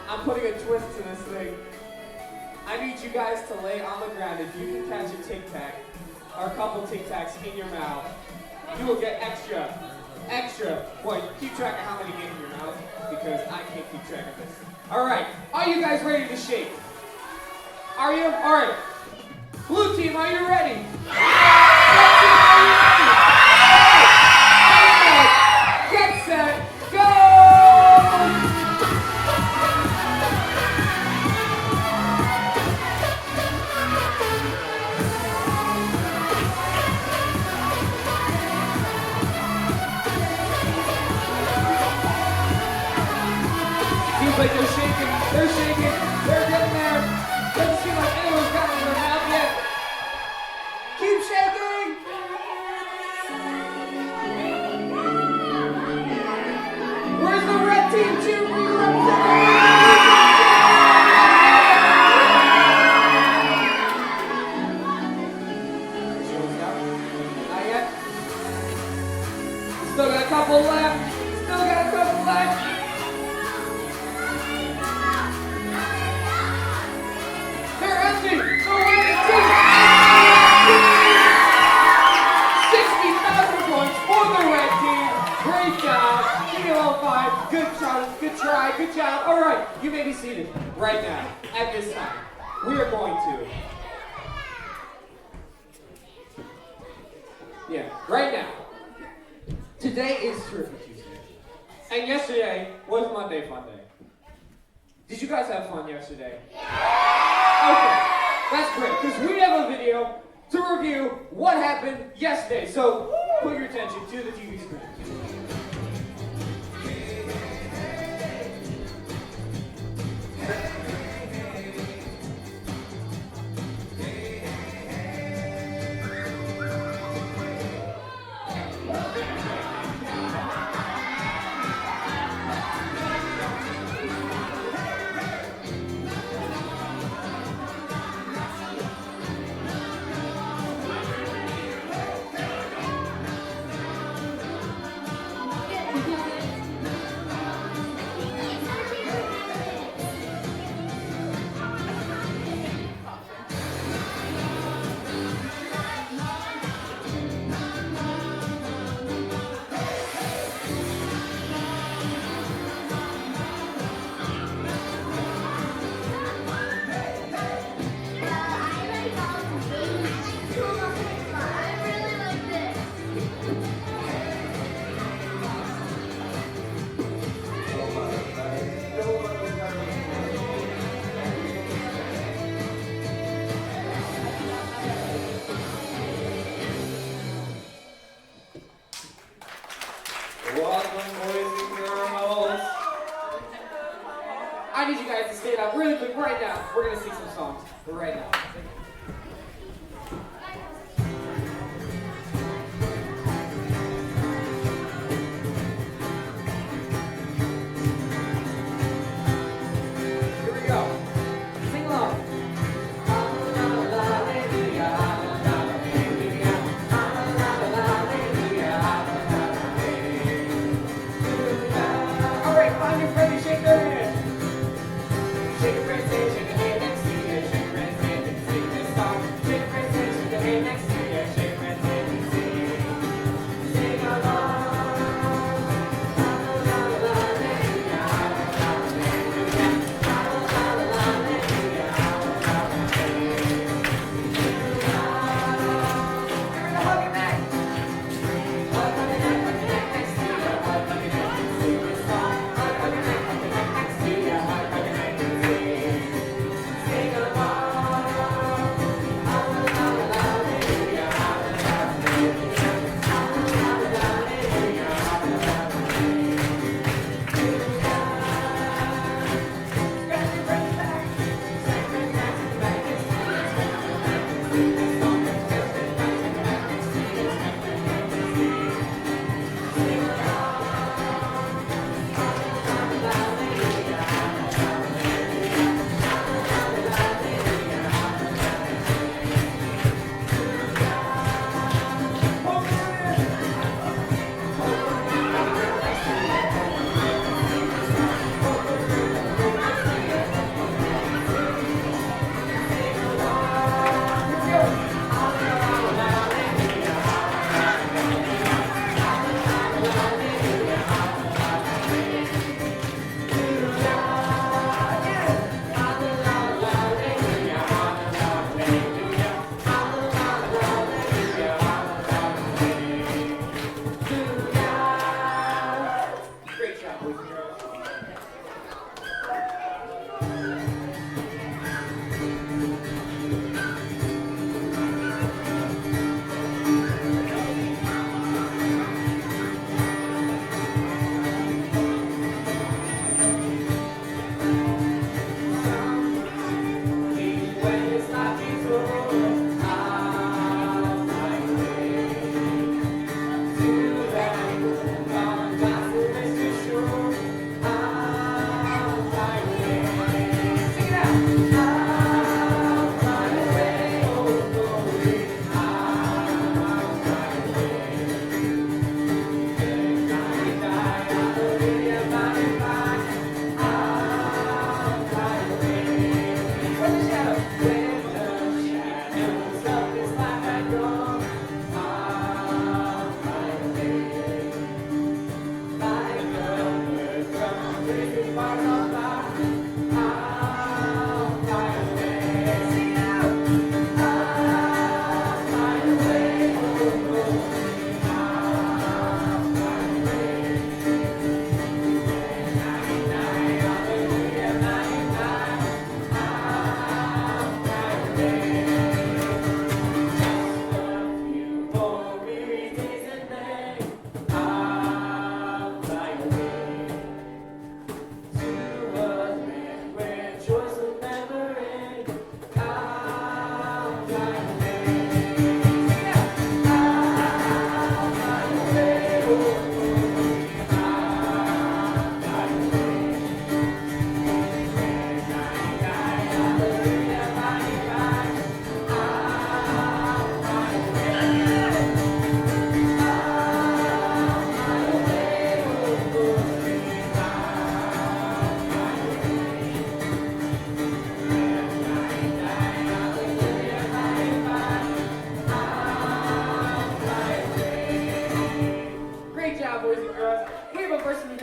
I'm putting a twist to this thing. I need you guys to lay on the ground. If you can catch a Tic Tac or a couple Tic Tacs in your mouth, you will get extra points. Keep track of how many get in your mouth because I can't keep track of this. All right, are you guys ready to shake? Are you? All right. Blue team, are you ready? Red team, are you ready? All right. Get set, go! Seems like they're shaking, they're getting there. Doesn't seem like anyone's gotten in their mouth yet. Keep shaking! Where's the red team too? Where you representing? Not yet. Still got a couple left. They're empty. So win the team. 60,000 points for the red team. Great job. Kilo 5. Good job. All right, you may be seated right now. At this time, we are going to. Yeah, right now. Today is Terrific Tuesday. And yesterday was Monday Fun Day. Did you guys have fun yesterday? Okay, that's great, because we have a video to review what happened yesterday. So, put your attention to the TV screen. I need you guys to stand up really quick right now. We're going to sing some songs right now. Here we go. Sing along. All right, find your friend and shake their hand. Shake your friend, shake your hand and see it. Shake your friend, shake it.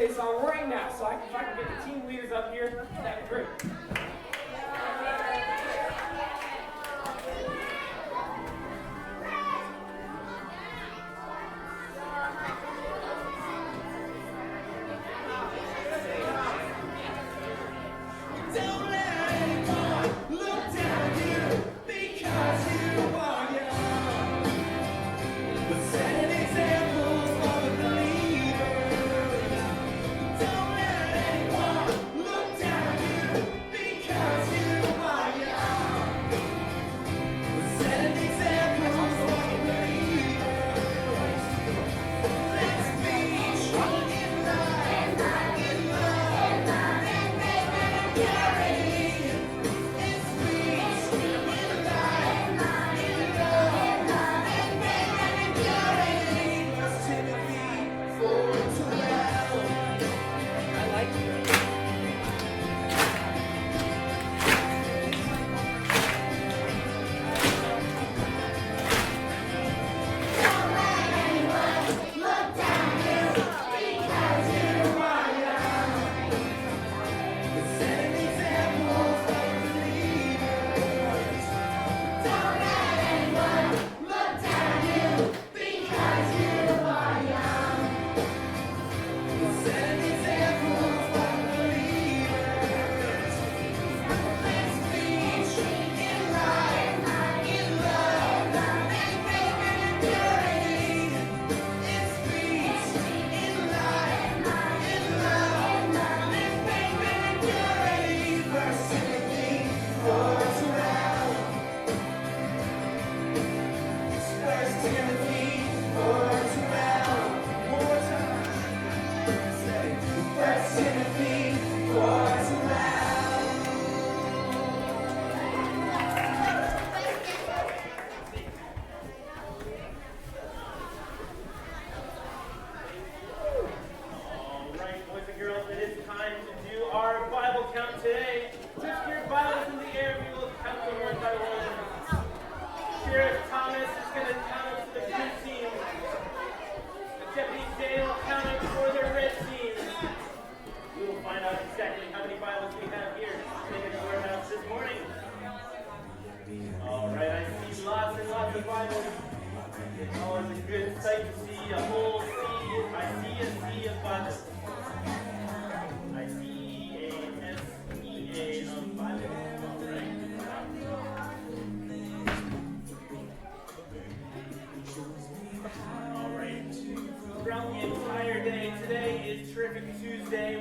is on right now. So if I can get the team leaders up here, that'd be great.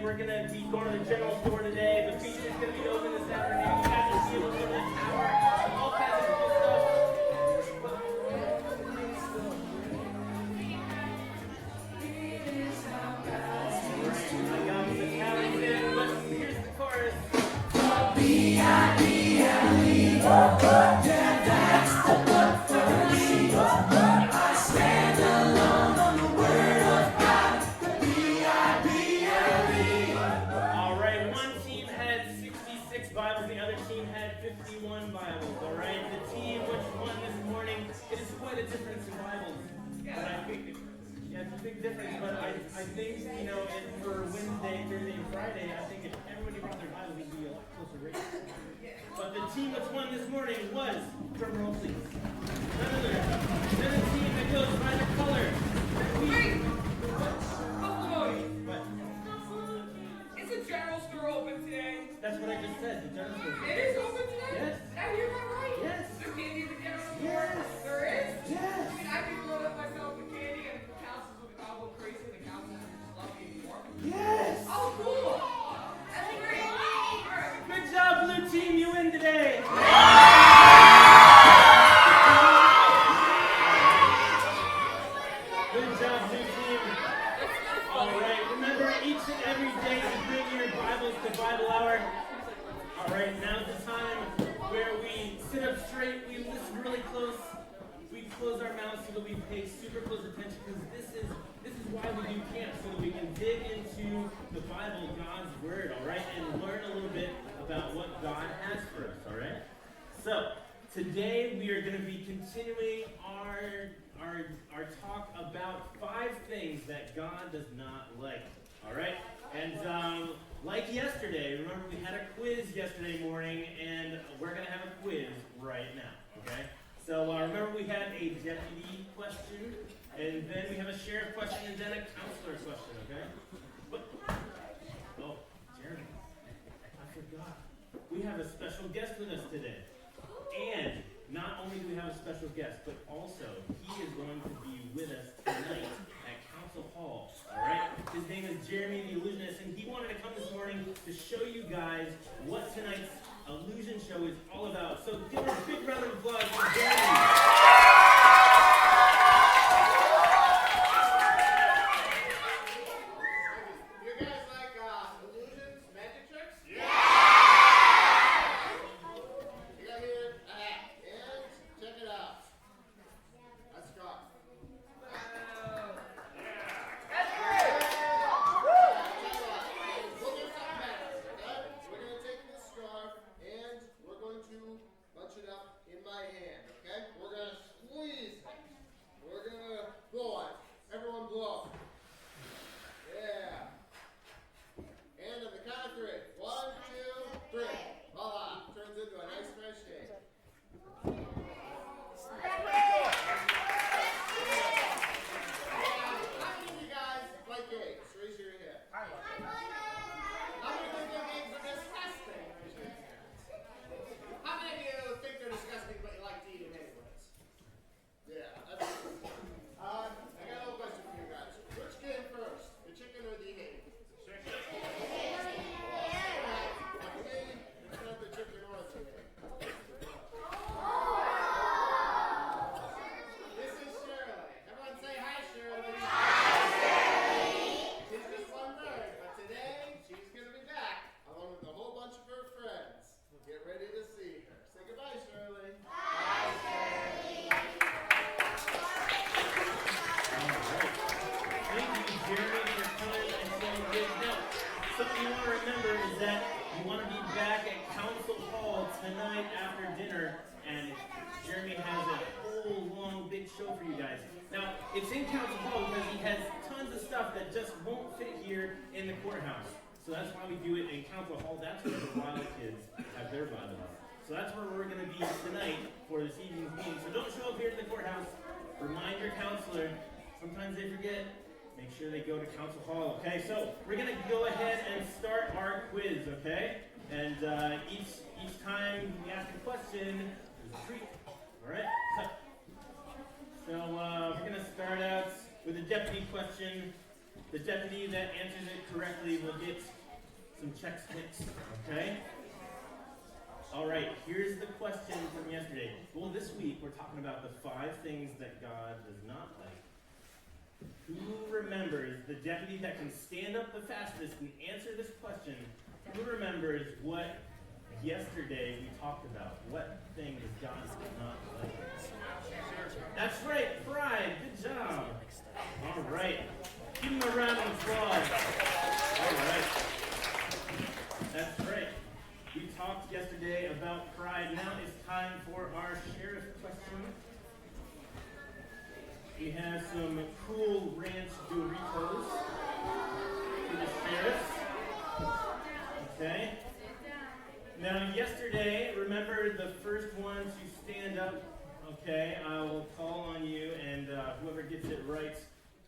We're going to be going to the general store today. The beach is going to be open this afternoon. You guys will see a little bit of the tower. All kinds of cool stuff. I got the talent in, but here's the chorus. B-I-B-L-E, yeah, that's the book for me. I stand alone on the word of God. Bibles, the other team had 51 Bibles, all right? The team which won this morning, it is quite a difference in Bibles. But I think, yeah, it's a big difference, but I think, you know, for Wednesday, Thursday, and Friday, I think if everybody brought their Bible, we'd be a lot closer race. But the team which won this morning was, drum roll please, none other than the team that goes by the color. Wait! What? Is the general store open today? That's what I just said, the general store. It is open today? Yes. Did I hear that right? Yes. There's candy in the general store? Yes. There is? Yes. I mean, I can load up myself with candy and the councils will go crazy and the councils will just love me more. Yes. Oh, cool. That's great. All right. Good job, blue team, you win today. Good job, blue team. All right, remember each and every day to bring your Bibles to Bible Hour. All right, now's the time where we sit up straight, we listen really close, we close our mouths so that we pay super close attention, because this is why we do camp, so that we can dig into the Bible, God's Word, all right, and learn a little bit about what God has for us, all right? So, today we are going to be continuing our talk about 5 things that God does not like. All right. And like yesterday, remember we had a quiz yesterday morning, and we're going to have a quiz right now. Okay? So remember we had a deputy question, and then we have a sheriff question, and then a counselor question. Okay? Oh, Jeremy, I forgot. We have a special guest with us today. And not only do we have a special guest, but also he is going to be with us tonight at Council Hall. Alright? His name is Jeremy the Illusionist, and he wanted to come this morning to show you guys what tonight's illusion show is all about. So give a big round of applause for Jeremy. It's in Council Hall because he has tons of stuff that just won't fit here in the courthouse. So that's why we do it in Council Hall. That's where the Bible kids have their Bible. So that's where we're going to be tonight for this evening's meeting. So don't show up here to the courthouse. Remind your counselor. Sometimes they forget. Make sure they go to Council Hall, okay? So we're going to go ahead and start our quiz, okay? And each time we ask a question, there's a treat. All right? So we're going to start out with a deputy question. The deputy that answers it correctly will get some check sticks, okay? All right, here's the question from yesterday. Well, this week we're talking about the 5 things that God does not like. Who remembers, the deputy that can stand up the fastest and answer this question, who remembers what yesterday we talked about? What thing does God not like? That's right, pride. Good job. All right. Give him a round of applause. All right. That's right. We talked yesterday about pride. Now it's time for our sheriff question. We have some Cool Ranch Doritos for the sheriffs. Okay. Now yesterday, remember the first one to stand up. Okay, I will call on you, and whoever gets it right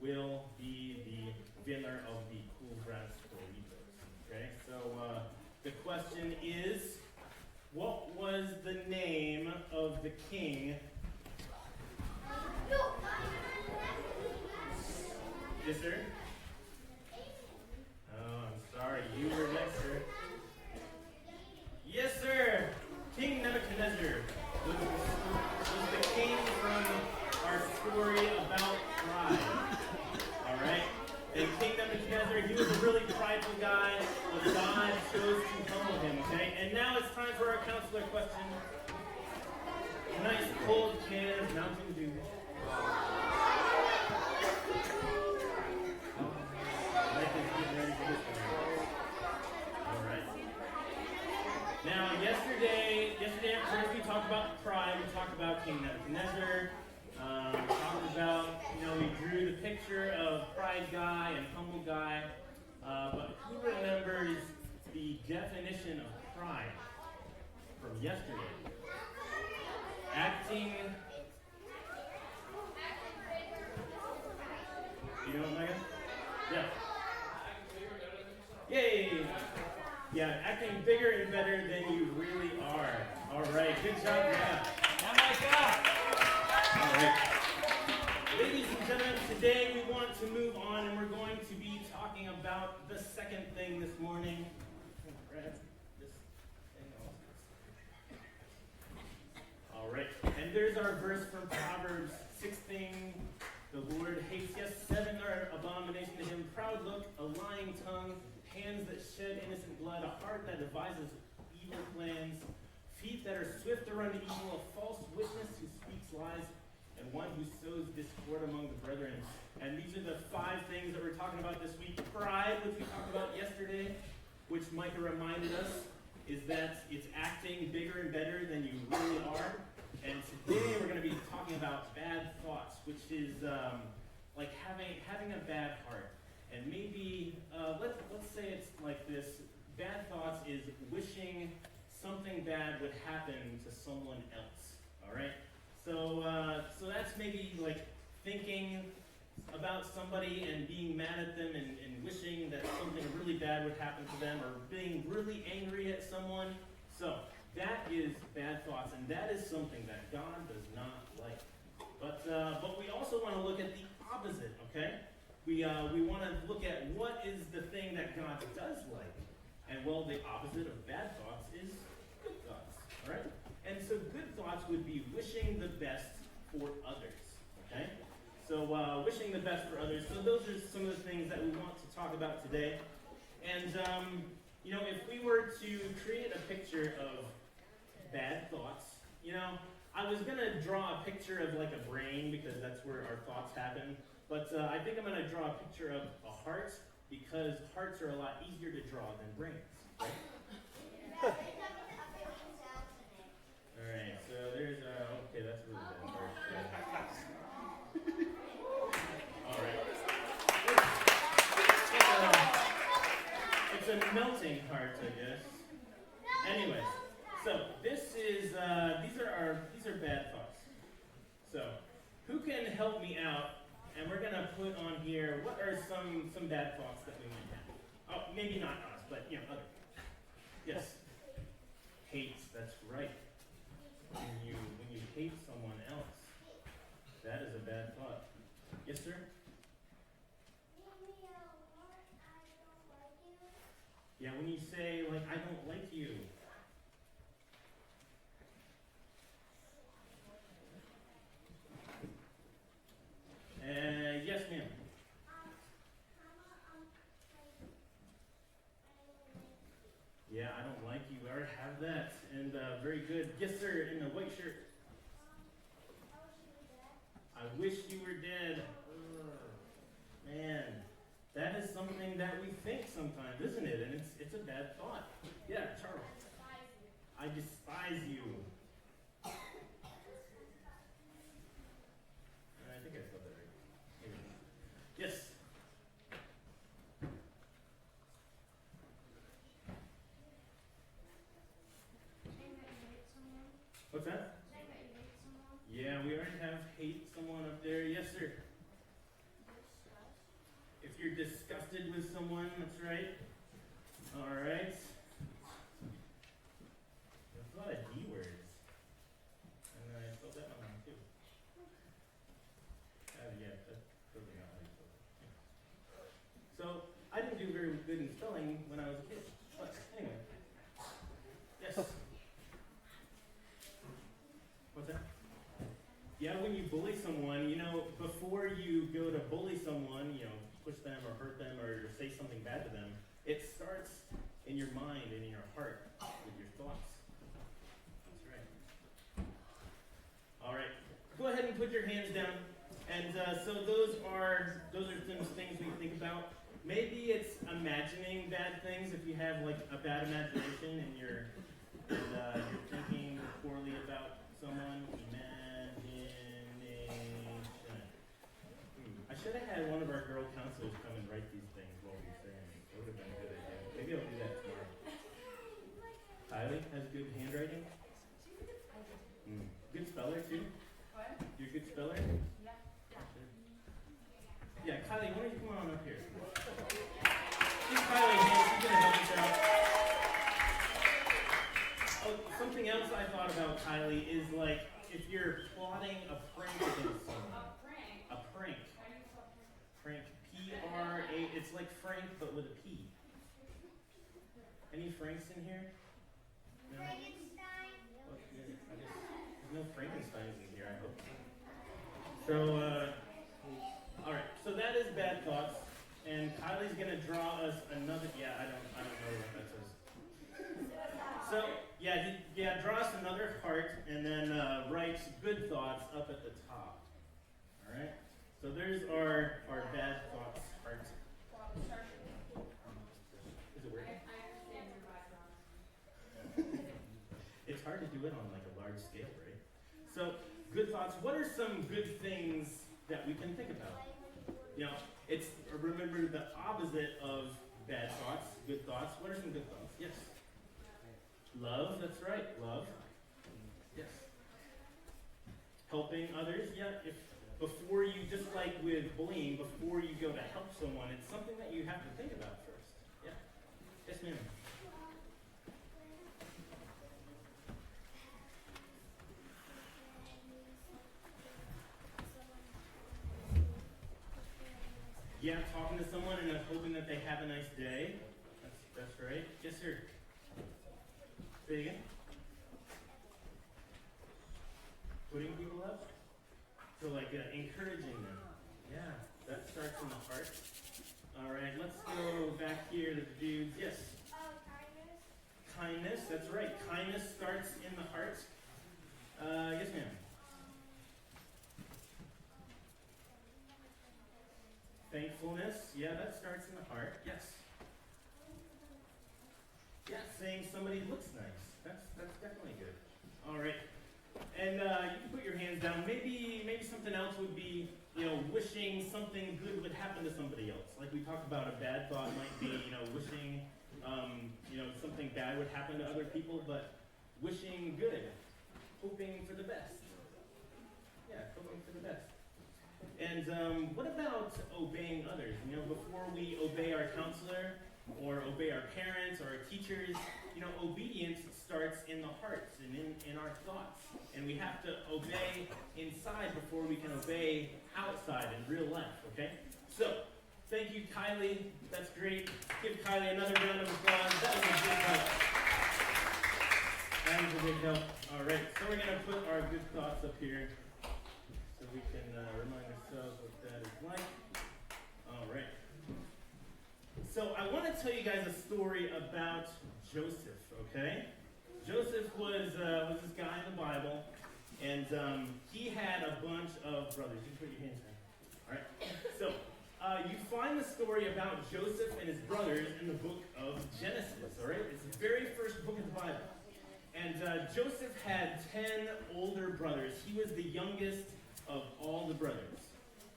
will be the winner of the Cool Ranch Doritos. Okay, so the question is, what was the name of the king? Yes, sir? Oh, I'm sorry, you were next, sir. Yes, sir! King Nebuchadnezzar was the king from our story about pride. Alright? And King Nebuchadnezzar, he was a really prideful guy, but God chose to humble him, okay? And now it's time for our counselor question. A nice cold can of Mountain Dew. Now, yesterday at first we talked about pride, we talked about King Nebuchadnezzar, we talked about, we drew the picture of pride guy and humble guy. But who remembers the definition of pride from yesterday? Acting. You know what, Megan? Yeah. Yay! Yeah, acting bigger and better than you really are. All right, good job, yeah. All right. Ladies and gentlemen, today we want to move on and we're going to be talking about the second thing this morning. Grab this thing off. All right, and there's our verse from Proverbs 16. The Lord hates, yes, 7 are abomination to him. Proud look, a lying tongue, hands that shed innocent blood, a heart that devises evil plans, feet that are swift to run to evil, a false witness who speaks lies, and one who sows discord among the brethren. And these are the 5 things that we're talking about this week. Pride, which we talked about yesterday, which Micah reminded us, is that it's acting bigger and better than you really are. And today we're going to be talking about bad thoughts, which is like having a bad heart. And maybe, let's say it's like this. Bad thoughts is wishing something bad would happen to someone else. All right? So that's maybe like thinking about somebody and being mad at them and wishing that something really bad would happen to them, or being really angry at someone. So that is bad thoughts, and that is something that God does not like. But we also want to look at the opposite, okay? We want to look at what is the thing that God does like. And well, the opposite of bad thoughts is good thoughts, all right? And so good thoughts would be wishing the best for others, okay? So wishing the best for others. So those are some of the things that we want to talk about today. And, if we were to create a picture of bad thoughts, I was going to draw a picture of like a brain because that's where our thoughts happen. But I think I'm going to draw a picture of a heart because hearts are a lot easier to draw than brains. Right? All right, so there's okay, that's a really bad heart. All right. It's a melting heart, I guess. Anyways, so these are bad thoughts. So who can help me out? And we're gonna put on here what are some bad thoughts that we might have. Oh, maybe not us, but other. Yes. Hate. That's right. When you hate someone else, that is a bad thought. Yes, sir. Yeah, when you say like I don't like you. Yes, ma'am. Yeah, I don't like you. I already have that. And very good. Yes, sir, in the white shirt. I wish you were dead. Man, that is something that we think sometimes, isn't it? And it's a bad thought. Yeah, Charles. I despise you. I think I said that right. Yes. What's that? Yeah, we already have hate someone up there. Yes, sir. If you're disgusted with someone, that's right. All right. There's a lot of D words. And I spelled that one wrong too. Yeah, that's totally not how you spell it. So I didn't do very good in spelling when I was a kid. But anyway. Yes. What's that? Yeah, when you bully someone, before you go to bully someone, push them or hurt them or say something bad to them, it starts in your mind and in your heart with your thoughts. That's right. All right. Go ahead and put your hands down. And so those are some things we think about. Maybe it's imagining bad things if you have like a bad imagination and you're thinking poorly about someone. Imagination. I should have had one of our girl counselors come and write these things while we were saying it. Kylie has good handwriting? Good speller too? What? You're a good speller? Yeah. Yeah, Kylie, why don't you come on up here? Give Kylie a hand, she's gonna help us out. Oh, something else I thought about Kylie is like if you're plotting a prank against someone. A prank. Frank. P-R-A, it's like Frank but with a P. Any Franks in here? No? Frankenstein. Well, yeah, I guess there's no Frankensteins in here, I hope. So, alright, so that is Bad Thoughts. And Kylie's gonna draw us another, I don't know what that says. So, draw us another heart and then write Good Thoughts up at the top. Alright? So there's our Bad Thoughts heart. Is it working? It's hard to do it on like a large scale, right? So, good thoughts. What are some good things that we can think about? It's remember the opposite of bad thoughts, good thoughts. What are some good thoughts? Yes. Love, that's right. Love. Yes. Helping others, if before you, just like with bullying, before you go to help someone, it's something that you have to think about first. Yeah. Yes, ma'am. Yeah, talking to someone and hoping that they have a nice day. That's right. Yes, sir. Say it again. Putting people up? So like encouraging them. Yeah, that starts in the heart. All right, let's go back here to the dudes. Yes. Kindness. Kindness, that's right. Kindness starts in the heart. Yes, ma'am. Thankfulness, that starts in the heart. Yes. Yeah, saying somebody looks nice. That's definitely good. All right. And you can put your hands down. Maybe something else would be, wishing something good would happen to somebody else. Like we talked about, a bad thought might be, wishing, something bad would happen to other people, but wishing good, hoping for the best. Yeah, hoping for the best. And what about obeying others? Before we obey our counselor or obey our parents or our teachers, obedience starts in the hearts and in our thoughts. And we have to obey inside before we can obey outside in real life, okay? So, thank you, Kylie. That's great. Give Kylie another round of applause. That was a big help. That was a big help. All right, so we're going to put our good thoughts up here so we can remind ourselves what that is like. All right. So I want to tell you guys a story about Joseph, okay? Joseph was this guy in the Bible, and he had a bunch of brothers. You can put your hands down. All right. So you find the story about Joseph and his brothers in the book of Genesis, all right? It's the very first book of the Bible. And Joseph had 10 older brothers. He was the youngest of all the brothers.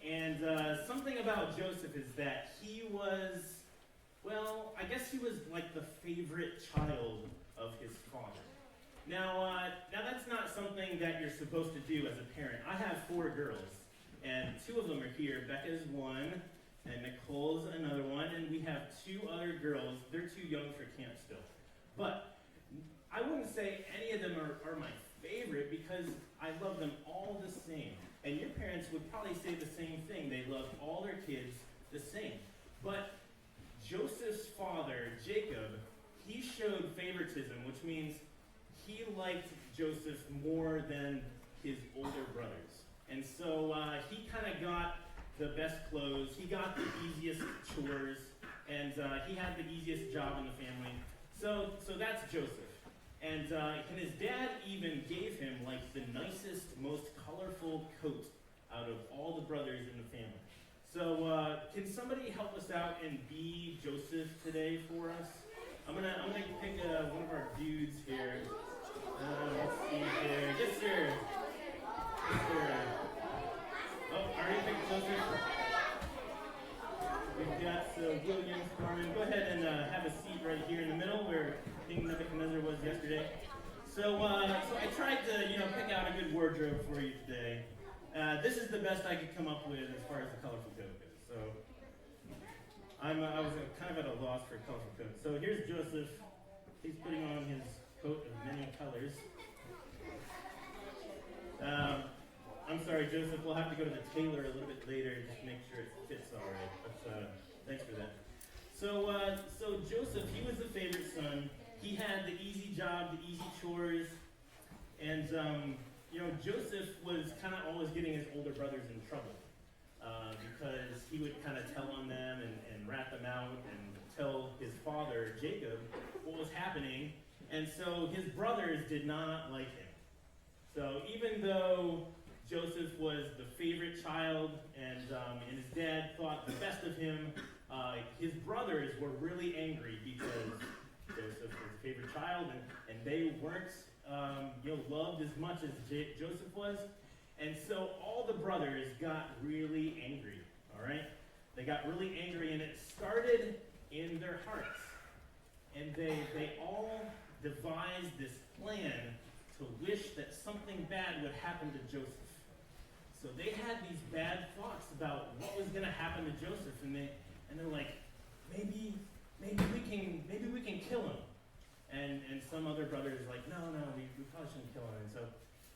And something about Joseph is that he was, I guess he was like the favorite child of his father. Now that's not something that you're supposed to do as a parent. I have 4 girls, and 2 of them are here. Becca's one, and Nicole's another one, and we have 2 other girls. They're too young for camp still. But I wouldn't say any of them are my favorite because I love them all the same. And your parents would probably say the same thing. They love all their kids the same. But Joseph's father, Jacob, he showed favoritism, which means he liked Joseph more than his older brothers. And so he kind of got the best clothes, he got the easiest chores, and he had the easiest job in the family. So that's Joseph. And his dad even gave him like the nicest, most colorful coat out of all the brothers in the family. So can somebody help us out and be Joseph today for us? I'm gonna pick one of our dudes here. Let's see here. Yes, sir. Yes, sir. Oh, already picked Joseph. We've got Williams, Carmen. Go ahead and have a seat right here in the middle where King Nebuchadnezzar was was yesterday. So I tried to, pick out a good wardrobe for you today. This is the best I could come up with as far as the colorful coat goes. So I was kind of at a loss for a colorful coat. So here's Joseph. He's putting on his coat of many colors. I'm sorry, Joseph. We'll have to go to the tailor a little bit later just to make sure it fits all right. But thanks for that. So Joseph, he was the favorite son. He had the easy job, the easy chores, and Joseph was kind of always getting his older brothers in trouble because he would kind of tell on them and rat them out and tell his father Jacob what was happening, and so his brothers did not like him. So even though Joseph was the favorite child and his dad thought the best of him, his brothers were really angry because Joseph was his favorite child and they weren't loved as much as Joseph was. And so all the brothers got really angry, all right? They got really angry, and it started in their hearts. And they all devised this plan to wish that something bad would happen to Joseph. So they had these bad thoughts about what was going to happen to Joseph, and they're like, maybe we can kill him. And some other brothers like, no, we probably shouldn't kill him.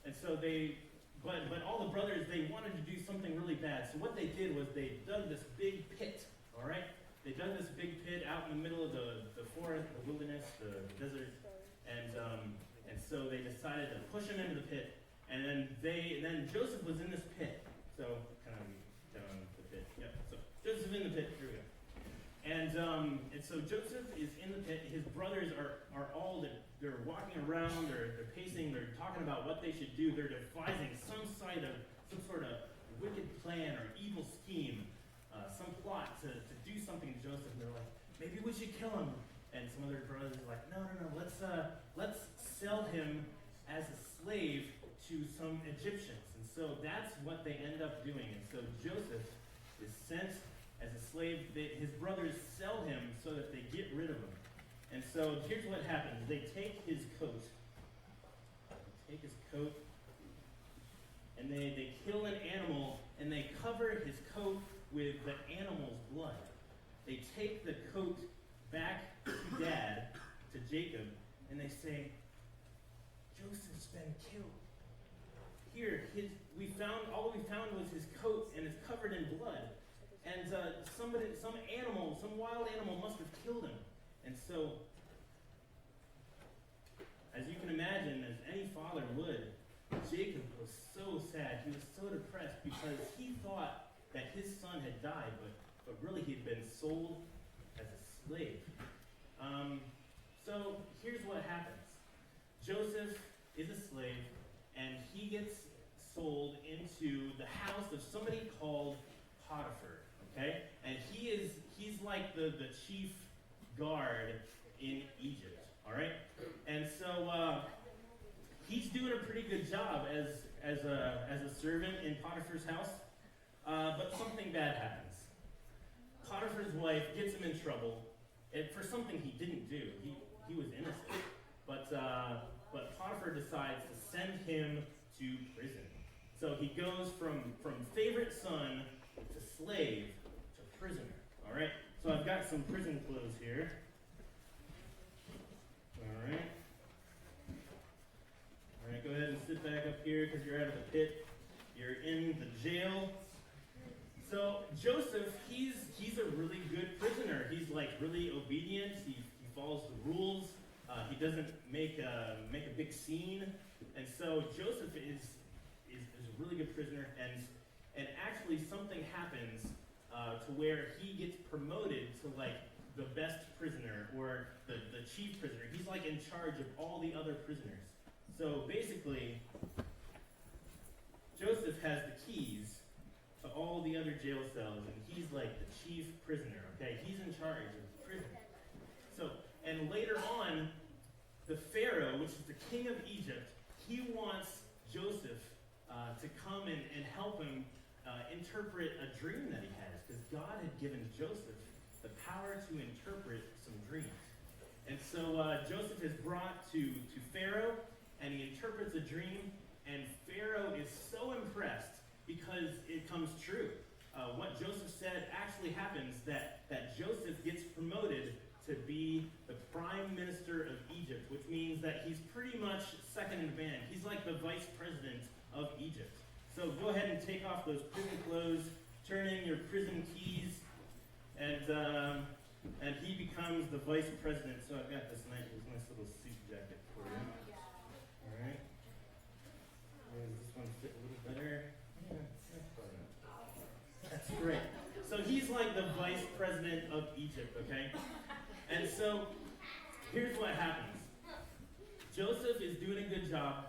And so they, but all the brothers, they wanted to do something really bad. So what they did was they dug this big pit, all right? They dug this big pit out in the middle of the forest, the wilderness, the desert, and so they decided to push him into the pit. And then Joseph was in this pit. So kind of down the pit. Yep. So Joseph in the pit. Here we go. And so Joseph is in the pit. His brothers are all they're walking around. They're pacing. They're talking about what they should do. They're devising some sort of wicked plan or evil scheme, some plot to do something to Joseph. And they're like, maybe we should kill him. And some other brothers are like, no. Let's sell him as a slave to some Egyptians. And so that's what they end up doing. And so Joseph is sent as a slave. His brothers sell him so that they get rid of him. And so here's what happens. They take his coat. And they kill an animal, and they cover his coat with the animal's blood. They take the coat back to Dad, to Jacob, and they say, Joseph's been killed. Here, all we found was his coat, and it's covered in blood. And some wild animal must have killed him. And so, as you can imagine, as any father would, Jacob was so sad. He was so depressed because he thought that his son had died, but really he had been sold as a slave. So here's what happens. Joseph is a slave, and he gets sold into the house of somebody called Potiphar, okay? And he's like the chief guard in Egypt, all right? And so he's doing a pretty good job as a servant in Potiphar's house, but something bad happens. Potiphar's wife gets him in trouble for something he didn't do. He was innocent, but Potiphar decides to send him to prison. So he goes from favorite son to slave to prisoner. All right. So I've got some prison clothes here. All right. All right. Go ahead and sit back up here because you're out of the pit. You're in the jail. So Joseph, he's a really good prisoner. He's like really obedient. He follows the rules. He doesn't make a big scene. And so Joseph is a really good prisoner, and actually something happens to where he gets promoted to like the best prisoner or the chief prisoner. He's like in charge of all the other prisoners. So basically, Joseph has the keys to all the other jail cells, and he's like the chief prisoner, okay? He's in charge of the prison. So, and later on, the Pharaoh, which is the king of Egypt, he wants Joseph to come and help him interpret a dream that he has, because God had given Joseph the power to interpret some dreams. And so Joseph is brought to Pharaoh, and he interprets a dream, and Pharaoh is so impressed because it comes true. What Joseph said actually happens, that Joseph gets promoted to be the prime minister of Egypt, which means that he's pretty much second in command. He's like the vice president of Egypt. So go ahead and take off those prison clothes, turn in your prison keys, and he becomes the vice president. So I've got this nice little suit jacket for you. All right. Does this one fit a little better? That's great. So he's like the vice president of Egypt, okay? And so here's what happens. Joseph is doing a good job.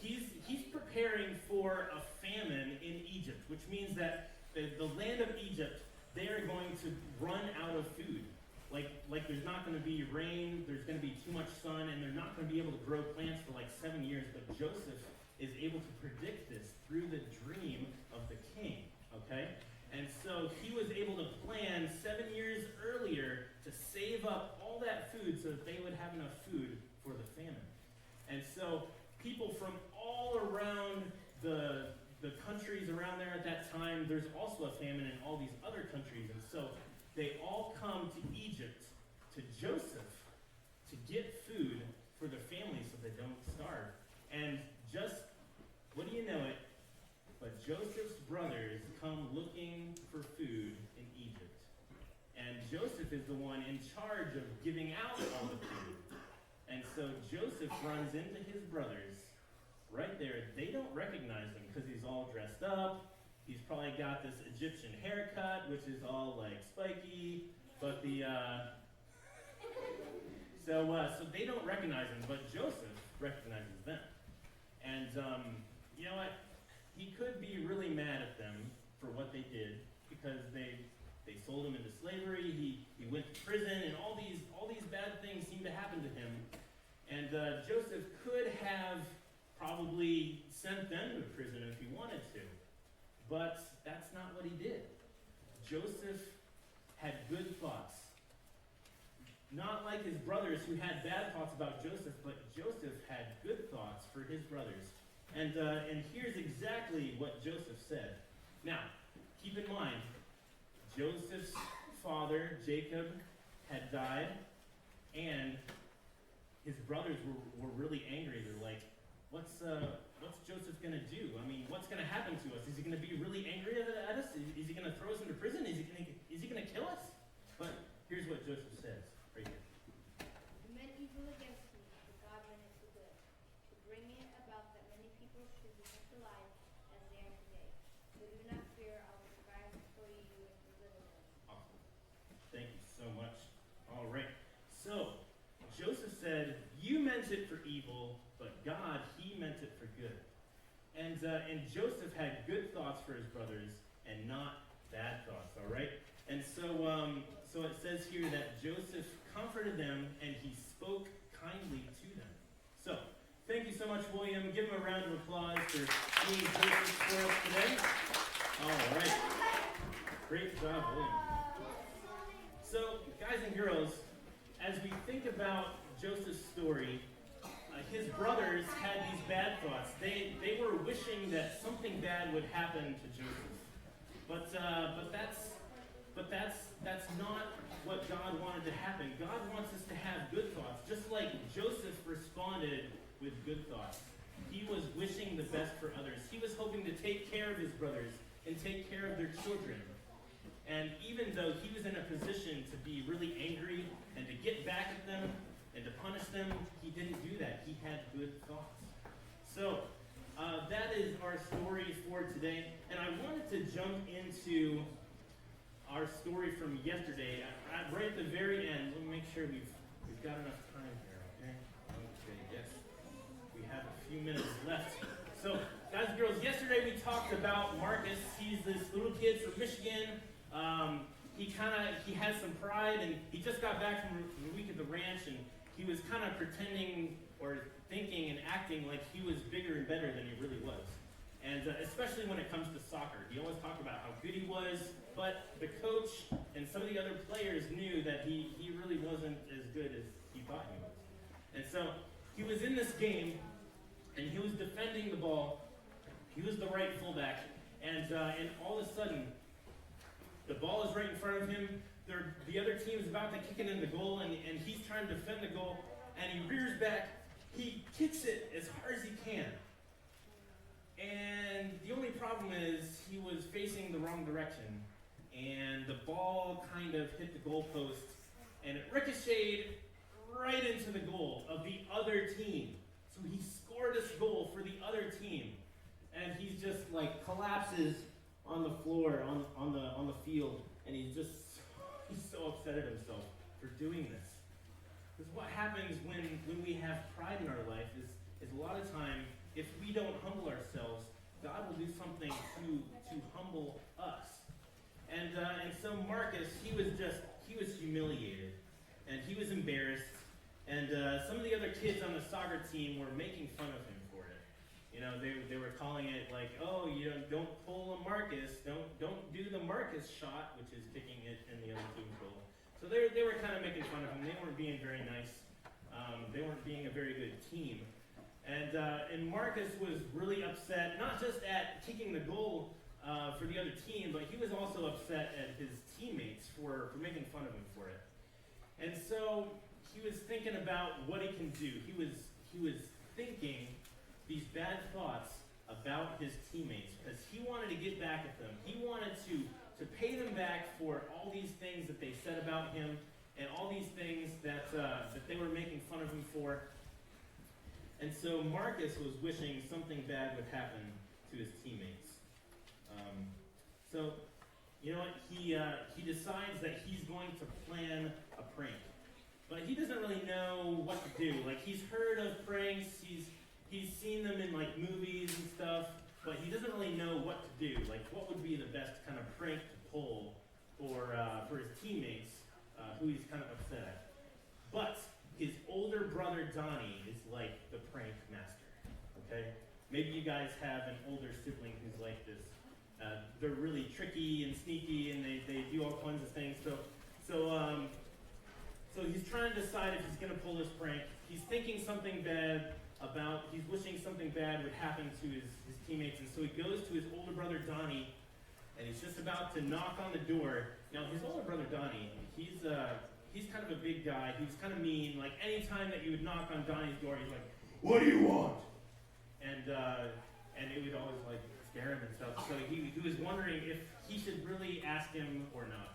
He's preparing for a famine in Egypt, which means that the land of Egypt, they are going to run out of food. Like there's not going to be rain, there's going to be too much sun, and they're not going to be able to grow plants for like 7 years. But Joseph is able to predict this through the dream of the king, okay? And so he was able to plan 7 years earlier to save up all that food so that they would have enough food for the famine. And so people from all around the countries around there at that time, there's also a famine in all these other countries. And so they all come to Egypt, to Joseph, to get food for their families so they don't starve. And just, what do you know it, but Joseph's brothers come looking for food in Egypt. And Joseph is the one in charge of giving out all the food. And so Joseph runs into his brothers right there. They don't recognize him because he's all dressed up. He's probably got this Egyptian haircut, which is all like spiky. But so they don't recognize him, but Joseph recognizes them. And you know what? He could be really mad at them for what they did because they sold him into slavery. He went to prison, and all these bad things seemed to happen to him. And Joseph could have probably sent them to prison if he wanted to, but that's not what he did. Joseph had good thoughts. Not like his brothers who had bad thoughts about Joseph, but Joseph had good thoughts for his brothers. And here's exactly what Joseph said. Now, keep in mind, Joseph's father, Jacob, had died, and his brothers were really angry. They're like, what's Joseph going to do? I mean, what's going to happen to us? Is he going to be really angry at us? Is he going to throw us into prison? Is he going to kill us? But here's what Joseph says right here. You meant evil against me, but God meant it for good, to bring it about that many people should be kept alive as they are today. So do not fear, I will provide for you and deliver them. Awesome. Thank you so much. All right. So, Joseph said, you meant it for evil, but God, he meant it for good. And Joseph had good thoughts for his brothers and not bad thoughts, all right? And so it says here that Joseph comforted them and he spoke kindly to them. So, thank you so much, William. Give him a round of applause for being Joseph for us today. All right. Great job, William. So, guys and girls, as we think about Joseph's story, his brothers had these bad thoughts. They were wishing that something bad would happen to Joseph. But that's not what God wanted to happen. God wants us to have good thoughts, just like Joseph responded with good thoughts. He was wishing the best for others. He was hoping to take care of his brothers and take care of their children. And even though he was in a position to be really angry and to get back at them and to punish them, he didn't do that. He had good thoughts. So that is our story for today. And I wanted to jump into our story from yesterday. Right at the very end, let me make sure we've got enough time here, okay? Okay, yes. We have a few minutes left. So, guys and girls, yesterday we talked about Marcus. He's this little kid from Michigan. He has some pride, and he just got back from the week at the ranch, and he was kind of pretending or thinking and acting like he was bigger and better than he really was. And especially when it comes to soccer. He always talked about how good he was, But the coach and some of the other players knew that he really wasn't as good as he thought he was. And so he was in this game, and he was defending the ball. He was the right fullback, and all of a sudden, the ball is right in front of him. The other team is about to kick it in the goal, and he's trying to defend the goal, and he rears back. He kicks it as hard as he can. And the only problem is he was facing the wrong direction, and the ball kind of hit the goalpost, and it ricocheted right into the goal of the other team. So he scored this goal for the other team, and he's just like collapses on the floor on the field, and he's so upset at himself for doing this. Because what happens when we have pride in our life is a lot of time, if we don't humble ourselves, God will do something to humble us. And so Marcus, he was humiliated, and he was embarrassed, and some of the other kids on the soccer team were making fun of him for it. You know, they were calling it like, oh, you don't pull a Marcus, don't do the Marcus shot, which is kicking it in the other team's goal. So they were kind of making fun of him. They weren't being very nice. They weren't being a very good team. And Marcus was really upset, not just at kicking the goal for the other team, but he was also upset at his teammates for making fun of him for it. And so he was thinking about what he can do. He was thinking these bad thoughts about his teammates because he wanted to get back at them. He wanted to pay them back for all these things that they said about him and all these things that they were making fun of him for. And so Marcus was wishing something bad would happen to his teammates. So, you know what? He decides that he's going to plan a prank. But he doesn't really know what to do. Like, he's heard of pranks, he's seen them in like movies and stuff, but he doesn't really know what to do. Like, what would be the best kind of prank to pull for his teammates, who he's kind of upset at. But his older brother Donnie is like the prank master. Okay? Maybe you guys have an older sibling who's like this. They're really tricky and sneaky, and they do all kinds of things. So he's trying to decide if he's going to pull this prank. He's thinking something bad he's wishing something bad would happen to his teammates. And so he goes to his older brother Donnie, and he's just about to knock on the door. Now, his older brother Donnie, he's kind of a big guy. He's kind of mean. Like, anytime that you would knock on Donnie's door, he's like, "What do you want?" And it would always like scare him and stuff. So he was wondering if he should really ask him or not.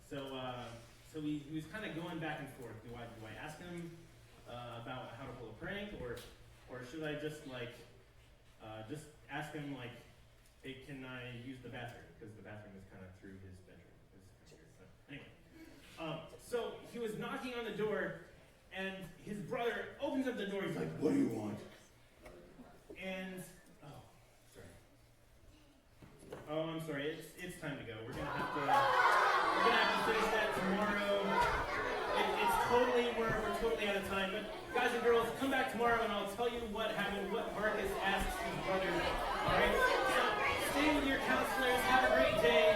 So he was kind of going back and forth. Do I ask him about how to pull a prank, or should I just ask him like, hey, can I use the bathroom? Because the bathroom is kind of through his bedroom. Anyway, so he was knocking on the door, and his brother opens up the door. He's like, "What do you want?" And I'm sorry. It's time to go. We're gonna have to finish that tomorrow. We're totally out of time. But guys and girls, come back tomorrow and I'll tell you what happened, what Marcus asked his brother. All right. So stay with your counselors. Have a great day.